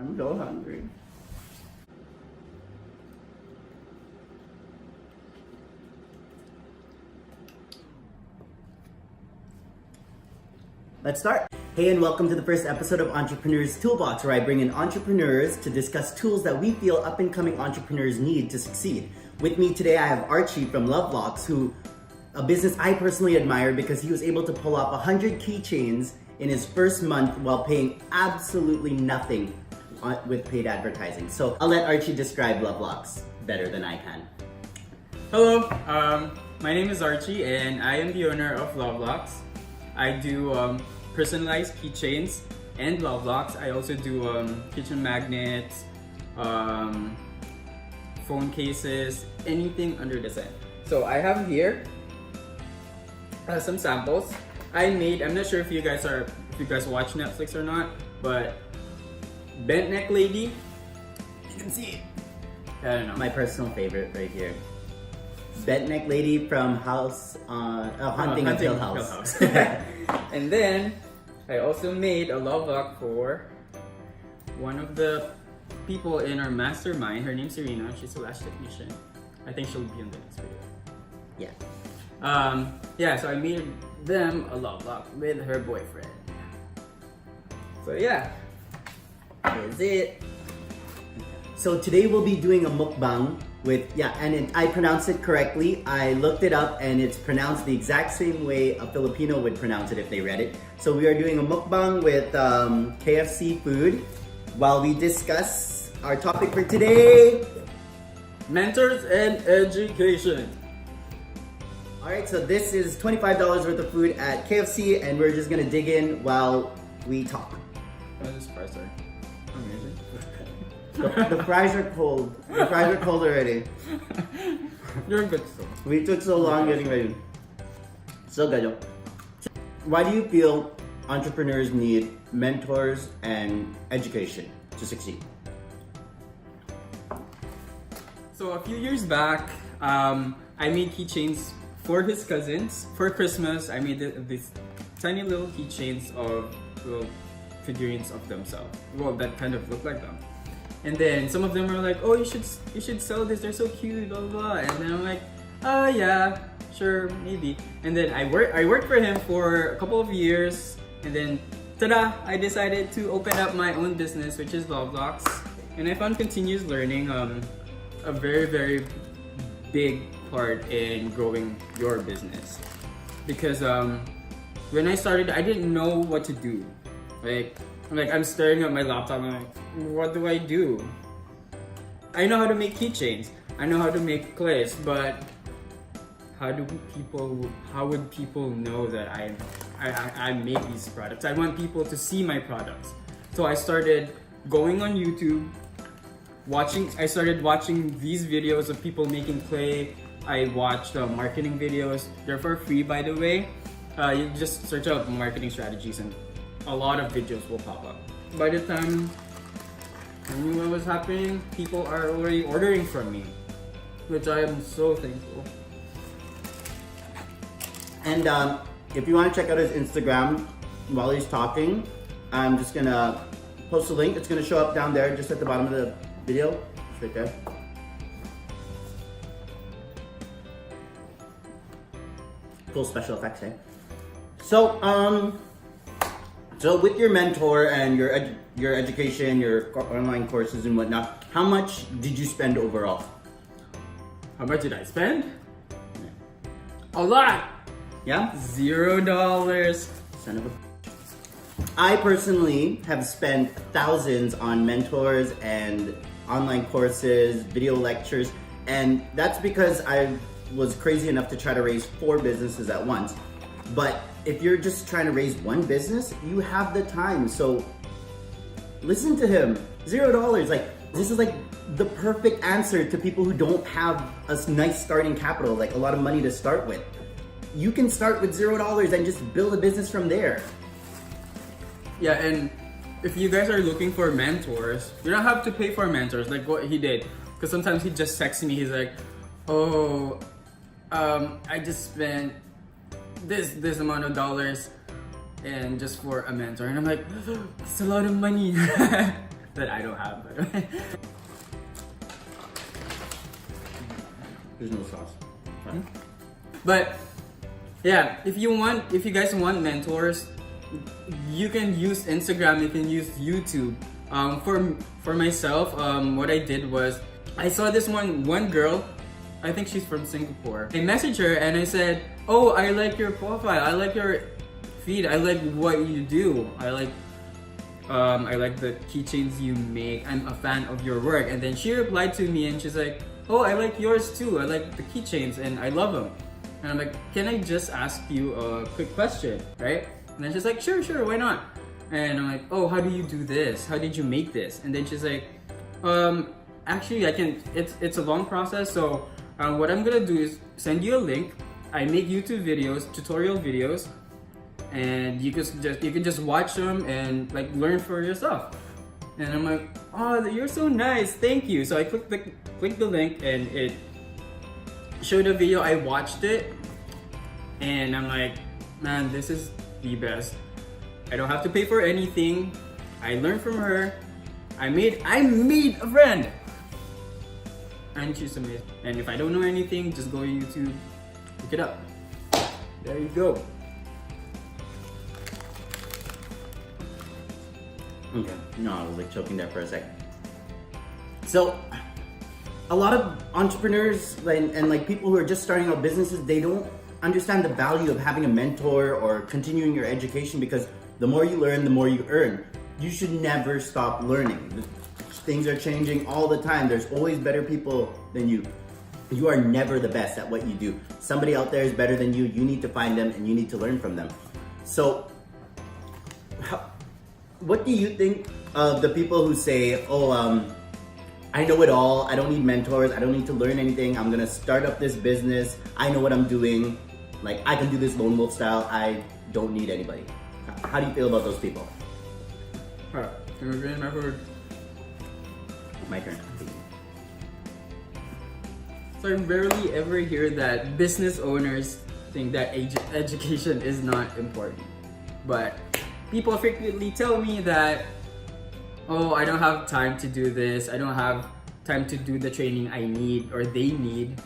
I'm so hungry. Let's start. Hey, and welcome to the first episode of Entrepreneurs Toolbox, where I bring in entrepreneurs to discuss tools that we feel up-and-coming entrepreneurs need to succeed. With me today, I have Archie from LoveLocks, a business I personally admire because he was able to pull off 100 keychains in his first month while paying absolutely nothing with paid advertising. So I'll let Archie describe LoveLocks better than I can. Hello, my name is Archie and I am the owner of LoveLocks. I do personalized keychains and LoveLocks. I also do kitchen magnets, phone cases, anything under the sun. So I have here some samples. I'm not sure if you guys watch Netflix or not, but bent neck lady, you can see it. I don't know. My personal favorite right here. Bent neck lady from Haunting of Hill House. And then I also made a LoveLock for one of the people in our mastermind. Her name's Serena. She's a lash technician. I think she'll be in the next video. Yeah. So I made them a LoveLock with her boyfriend. So yeah, Is it? So today we'll be doing a mukbang with, I pronounced it correctly. I looked it up and it's pronounced the exact same way a Filipino would pronounce it if they read it. So we are doing a mukbang with KFC food while we discuss our topic for today. mentors and education. Alright, so this is $25 worth of food at KFC and we're just gonna dig in while we talk. Oh, this price are amazing. The fries are cold. The fries are cold already. You're good still. We took so long getting ready. So good. Why do you feel entrepreneurs need mentors and education to succeed? So a few years back, I made keychains for his cousins. For Christmas, I made these tiny little keychains of little figurines of themselves. Well, that kind of look like them. And then some of them were like, "Oh, you should sell this. They're so cute, blah blah blah." And then I'm like, "Oh yeah, sure, maybe." And then I worked for him for a couple of years, and then ta-da! I decided to open up my own business, which is LoveLocks. And I found continuous learning a very very big part in growing your business, because when I started, I didn't know what to do. I'm staring at my laptop and I'm like, what do I do? I know how to make keychains. I know how to make clays, but how would people know that I make these products? I want people to see my products. So I started going on YouTube, I started watching these videos of people making clay. I watched marketing videos. They're for free, by the way. You just search out marketing strategies and a lot of videos will pop up. By the time I knew what was happening, people are already ordering from me, which I am so thankful. And if you want to check out his Instagram while he's talking, I'm just gonna post a link. It's gonna show up down there, just at the bottom of the video. It's right there. Cool special effects, eh? So with your mentor and your education, your online courses and whatnot, how much did you spend overall? How much did I spend? A lot! Yeah? $0. Son of a... I personally have spent thousands on mentors and online courses, video lectures, and that's because I was crazy enough to try to raise 4 businesses at once. But if you're just trying to raise one business, you have the time. So listen to him. $0. This is the perfect answer to people who don't have a nice starting capital, like a lot of money to start with. You can start with $0 and just build a business from there. Yeah, and if you guys are looking for mentors, you don't have to pay for mentors like what he did. Because sometimes he just texts me, he's like, "Oh, I just spent this amount of dollars and just for a mentor," and I'm like, "It's a lot of money." that I don't have, by the way. There's no sauce. Sorry. But yeah, if you guys want mentors, you can use Instagram, you can use YouTube. For myself, what I did was I saw this one girl, I think she's from Singapore. I messaged her and I said, "Oh, I like your profile, I like your feed, I like what you do, I like the keychains you make, I'm a fan of your work." And then she replied to me and she's like, "Oh, I like yours too, I like the keychains and I love them." And I'm like, "Can I just ask you a quick question, right?" And then she's like, sure, why not?" And I'm like, "Oh, how do you do this? How did you make this?" And then she's like, "Actually, I can. It's a long process. So what I'm gonna do is send you a link. I make YouTube videos, tutorial videos, and you can just watch them and like learn for yourself." And I'm like, "Oh, you're so nice. Thank you." So I clicked the link and it showed a video. I watched it, and I'm like, "Man, this is the best. I don't have to pay for anything. I learned from her. I made a friend." And she's amazing. And if I don't know anything, just go to YouTube, look it up. There you go. Okay, no, I was like choking there for a sec. So, a lot of entrepreneurs and like people who are just starting out businesses, they don't understand the value of having a mentor or continuing your education, because the more you learn, the more you earn. You should never stop learning. Things are changing all the time. There's always better people than you. You are never the best at what you do. Somebody out there is better than you. You need to find them and you need to learn from them. So, what do you think of the people who say, "Oh, I know it all. I don't need mentors. I don't need to learn anything. I'm gonna start up this business. I know what I'm doing. Like, I can do this lone wolf style. I don't need anybody." How do you feel about those people? Alright, my word. My turn. So I rarely ever hear that business owners think that education is not important. But people frequently tell me that, "Oh, I don't have time to do this. I don't have time to do the training I need or they need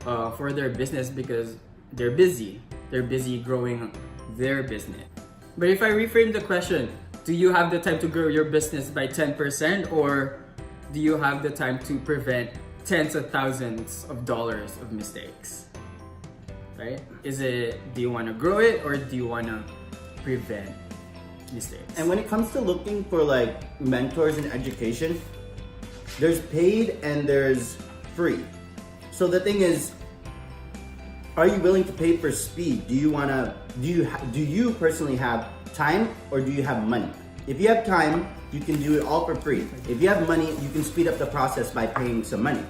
for their business because they're busy. They're busy growing their business." But if I reframe the question, do you have the time to grow your business by 10%, or do you have the time to prevent tens of thousands of dollars of mistakes? Right? Do you want to grow it or do you want to prevent mistakes? And when it comes to looking for like mentors in education, there's paid and there's free. So the thing is, are you willing to pay for speed? Do you personally have time or do you have money? If you have time, you can do it all for free. If you have money, you can speed up the process by paying some money.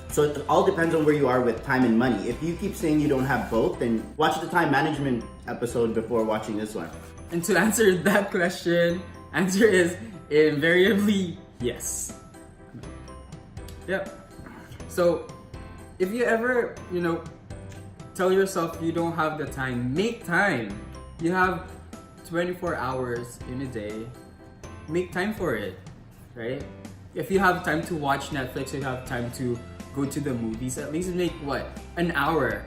So it all depends on where you are with time and money. If you keep saying you don't have both, then watch the time management episode before watching this one. And to answer that question, answer is invariably yes. Yep. So if you ever, tell yourself you don't have the time, make time. You have 24 hours in a day. Make time for it, right? If you have time to watch Netflix, you have time to go to the movies, at least make an hour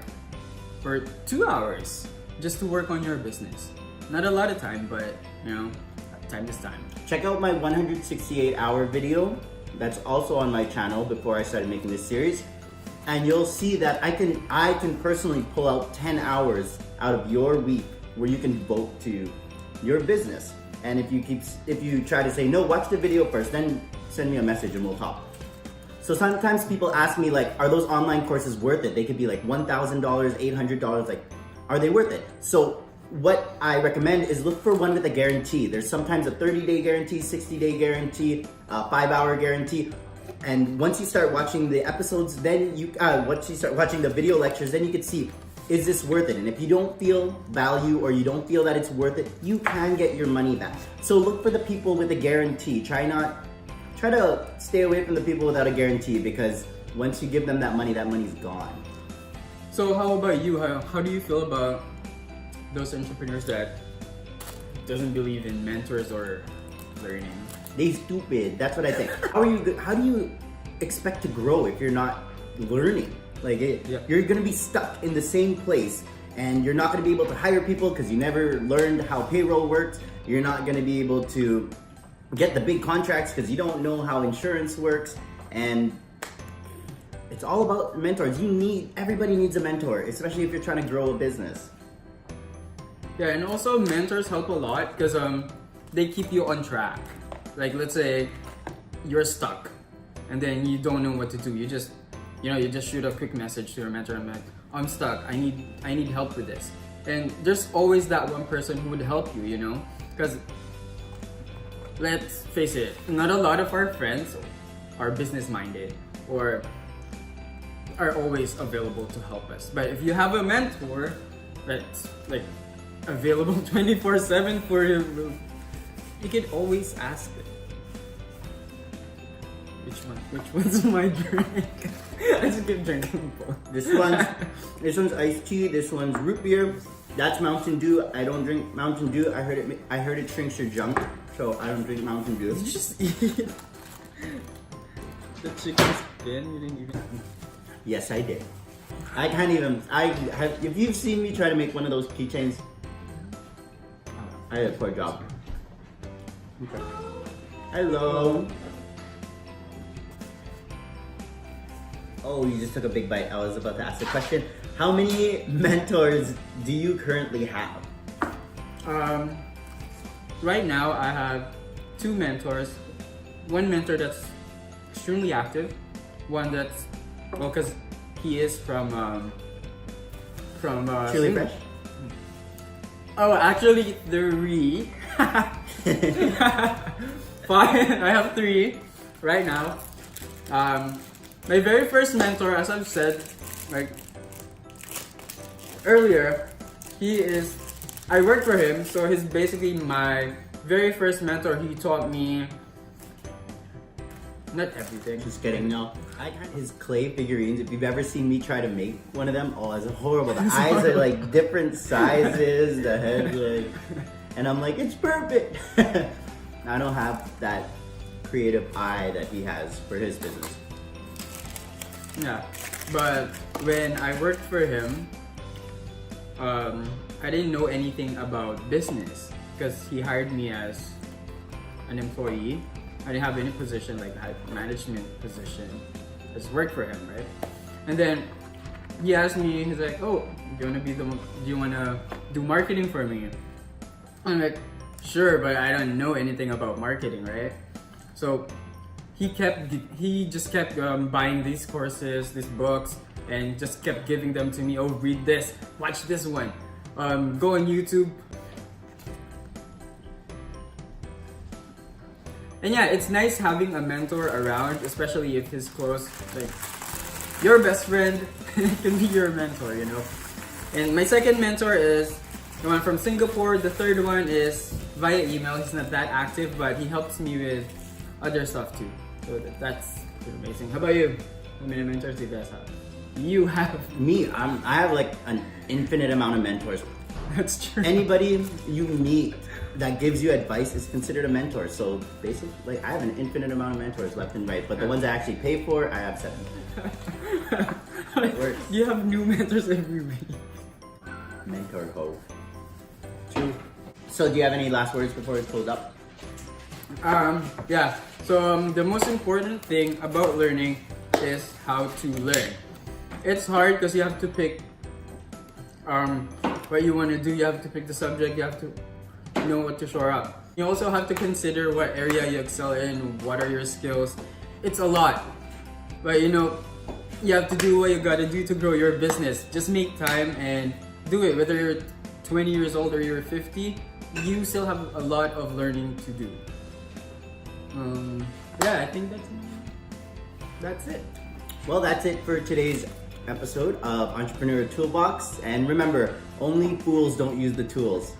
or 2 hours just to work on your business. Not a lot of time, but time is time. Check out my 168-hour video. That's also on my channel before I started making this series. And you'll see that I can personally pull out 10 hours out of your week where you can devote to your business. And if you try to say, "No, watch the video first, then send me a message and we'll talk." So sometimes people ask me like, are those online courses worth it? They could be like $1,000, $800, like, are they worth it? So what I recommend is look for one with a guarantee. There's sometimes a 30-day guarantee, 60-day guarantee, 5-hour guarantee. And once you start watching the episodes, then once you start watching the video lectures, then you can see, is this worth it? And if you don't feel value or you don't feel that it's worth it, you can get your money back. So look for the people with a guarantee. Try to stay away from the people without a guarantee, because once you give them that money's gone. So how about you? How do you feel about those entrepreneurs that doesn't believe in mentors or learning? They stupid. That's what I think. How do you expect to grow if you're not learning? Like you're gonna be stuck in the same place, and you're not gonna be able to hire people because you never learned how payroll works. You're not gonna be able to get the big contracts because you don't know how insurance works, and it's all about mentors. Everybody needs a mentor, especially if you're trying to grow a business. Yeah, and also mentors help a lot because they keep you on track. Like let's say you're stuck and then you don't know what to do. You just shoot a quick message to your mentor and be like, I'm stuck. I need help with this. And there's always that one person who would help you, you know? Because let's face it, not a lot of our friends are business minded or are always available to help us. But if you have a mentor that's like available 24/7 for you, you can always ask them. Which one's my drink? I just keep drinking both. This one's iced tea. This one's root beer. That's Mountain Dew. I don't drink Mountain Dew. I heard it shrinks your junk, so I don't drink Mountain Dew. Did you just eat the chicken skin? You didn't even. Yes, I did. I can't even. If you've seen me try to make one of those keychains, I did a poor job. Okay. Hello. Oh, you just took a big bite. I was about to ask a question. How many mentors do you currently have? Right now I have 2 mentors. One mentor that's extremely active. One that's because he is from Chili Fresh? Oh, actually 3. Fine, I have 3 right now. My very first mentor, as I've said, like earlier, I worked for him, so he's basically my very first mentor. He taught me not everything. Just kidding, no. I had his clay figurines. If you've ever seen me try to make one of them, oh, it's horrible. The eyes are like different sizes, the head like, and I'm like, it's perfect. I don't have that creative eye that he has for his business. Yeah, but when I worked for him, I didn't know anything about business because he hired me as an employee. I didn't have any position like management position. Just work for him, right? And then he asked me, he's like, "Oh, do you wanna do marketing for me?" I'm like, "Sure, but I don't know anything about marketing, right?" So he just kept buying these courses, these books, and just kept giving them to me. Oh, read this, watch this one, go on YouTube. And yeah, it's nice having a mentor around, especially if he's close. Like your best friend can be your mentor, you know. And my second mentor is the one from Singapore. The third one is via email. He's not that active, but he helps me with other stuff too. So that's amazing. How about you? How many mentors do you guys have? You have me. I have like an infinite amount of mentors. That's true. Anybody you meet that gives you advice is considered a mentor. So basically, like I have an infinite amount of mentors left and right. But the ones I actually pay for, I have 7. It works. You have new mentors every week. Mentor ho. True. So do you have any last words before we close up? Yeah. So the most important thing about learning is how to learn. It's hard because you have to pick what you want to do. You have to pick the subject. You have to know what to shore up. You also have to consider what area you excel in, what are your skills. It's a lot. But you know, you have to do what you gotta do to grow your business. Just make time and do it. Whether you're 20 years old or you're 50, you still have a lot of learning to do. Yeah, I think that's it. Well, that's it for today's episode of Entrepreneur Toolbox. And remember, only fools don't use the tools.